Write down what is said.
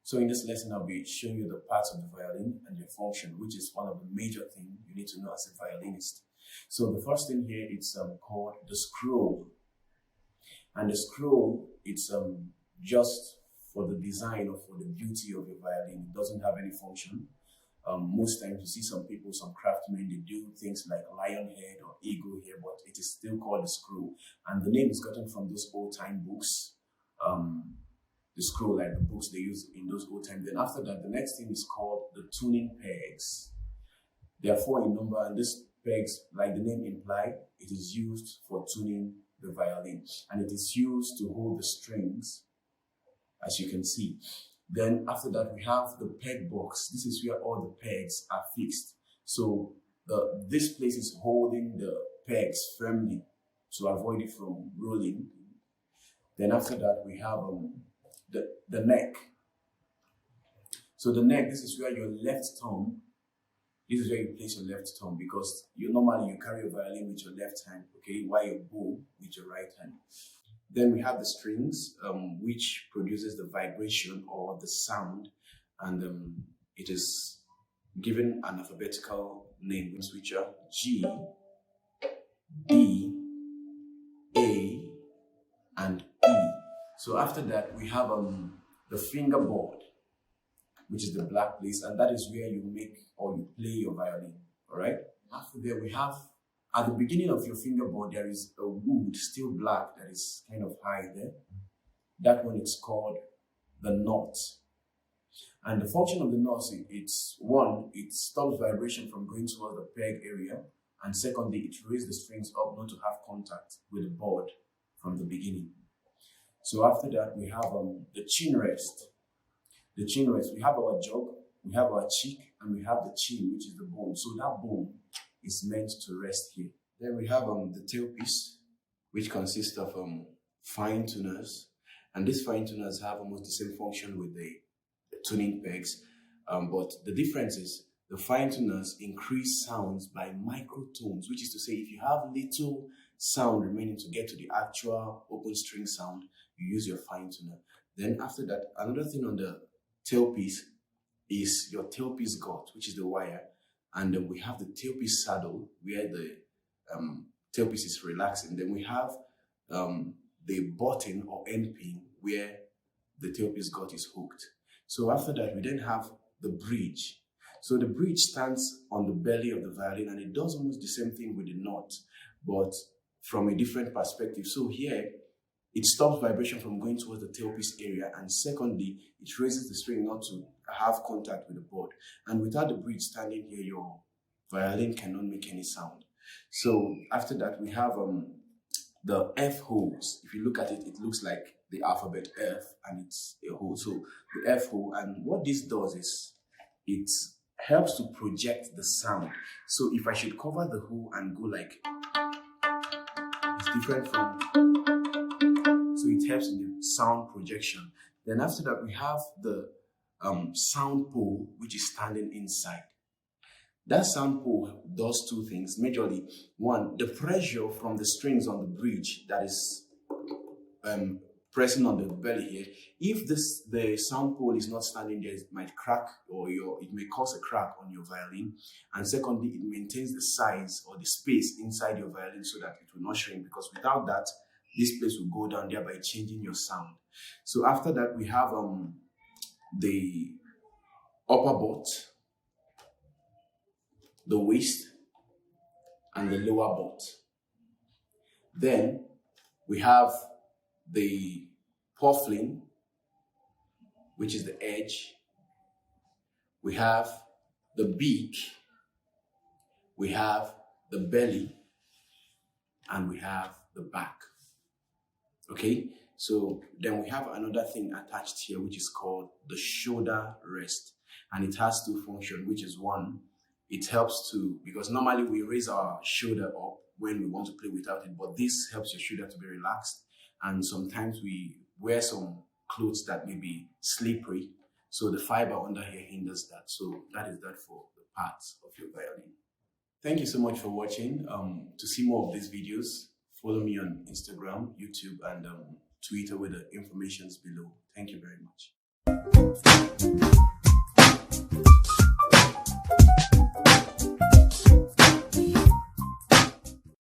So in this lesson, I'll be showing you the parts of the violin and their function, which is one of the major things you need to know as a violinist. So the first thing here, it's called the scroll. And the scroll, it's just for the design or for the beauty of your violin. It doesn't have any function. Most times you see some people, some craftsmen, they do things like lion head or eagle here, but it is still called the scroll. And the name is gotten from those old-time books. The scroll, like the books they use in those old times. Then after that, the next thing is called the tuning pegs. They are 4 in number, and these pegs, like the name implies, it is used for tuning the violin, and it is used to hold the strings, as you can see. Then after that, we have the peg box. This is where all the pegs are fixed. So this place is holding the pegs firmly to avoid it from rolling. Then after that, we have the neck. So the neck, this is where your left thumb, this is where you place your left thumb, because normally you carry a violin with your left hand, okay, while you bow with your right hand. Then we have the strings, which produces the vibration or the sound, and it is given an alphabetical name, which are G, D, A, and E. So after that, we have the fingerboard, which is the black place, and that is where you make or you play your violin, all right? After that, we have, at the beginning of your fingerboard, there is a wood, still black, that is kind of high there. That one is called the knot. And the function of the knot, it's one, it stops vibration from going towards the peg area, and secondly, it raises the strings up not to have contact with the board from the beginning. So after that, we have the chin rest. The chin rest, we have our jaw, we have our cheek, and we have the chin, which is the bone. So that bone is meant to rest here. Then we have the tailpiece, which consists of fine tuners. And these fine tuners have almost the same function with the tuning pegs. But the difference is the fine tuners increase sounds by microtones, which is to say, if you have little sound remaining to get to the actual open string sound, you use your fine tuner. Then after that, another thing on the tailpiece is your tailpiece gut, which is the wire. And then we have the tailpiece saddle, where the tailpiece is relaxing. Then we have the button or end pin, where the tailpiece gut is hooked. So after that, we then have the bridge. So the bridge stands on the belly of the violin, and it does almost the same thing with the knot, but from a different perspective. So here, it stops vibration from going towards the tailpiece area, and secondly, it raises the string not to have contact with the board. And without the bridge standing here, your violin cannot make any sound. So after that, we have the F holes. If you look at it, it looks like the alphabet F, and it's a hole. So the F hole, and what this does is it helps to project the sound. So if I should cover the hole and go like, it's different from, so it helps in the sound projection. Then after that, we have the sound pole, which is standing inside. That sound pole does 2 things majorly. One, the pressure from the strings on the bridge that is pressing on the belly here. If the sound pole is not standing there, it might crack, or it may cause a crack on your violin. And secondly, it maintains the size or the space inside your violin so that it will not shrink, because without that, this place will go down, thereby changing your sound. So after that, we have the upper butt, the waist, and the lower butt. Then we have the puffling, which is the edge. We have the beak, we have the belly, and we have the back. Okay, so then we have another thing attached here, which is called the shoulder rest, and it has 2 functions, which is one, it helps to, because normally we raise our shoulder up when we want to play without it, but this helps your shoulder to be relaxed. And sometimes we wear some clothes that may be slippery, so the fiber under here hinders that. So that is that for the parts of your violin. Thank you so much for watching. To see more of these videos, follow me on Instagram, YouTube, and Twitter, with the information below. Thank you very much.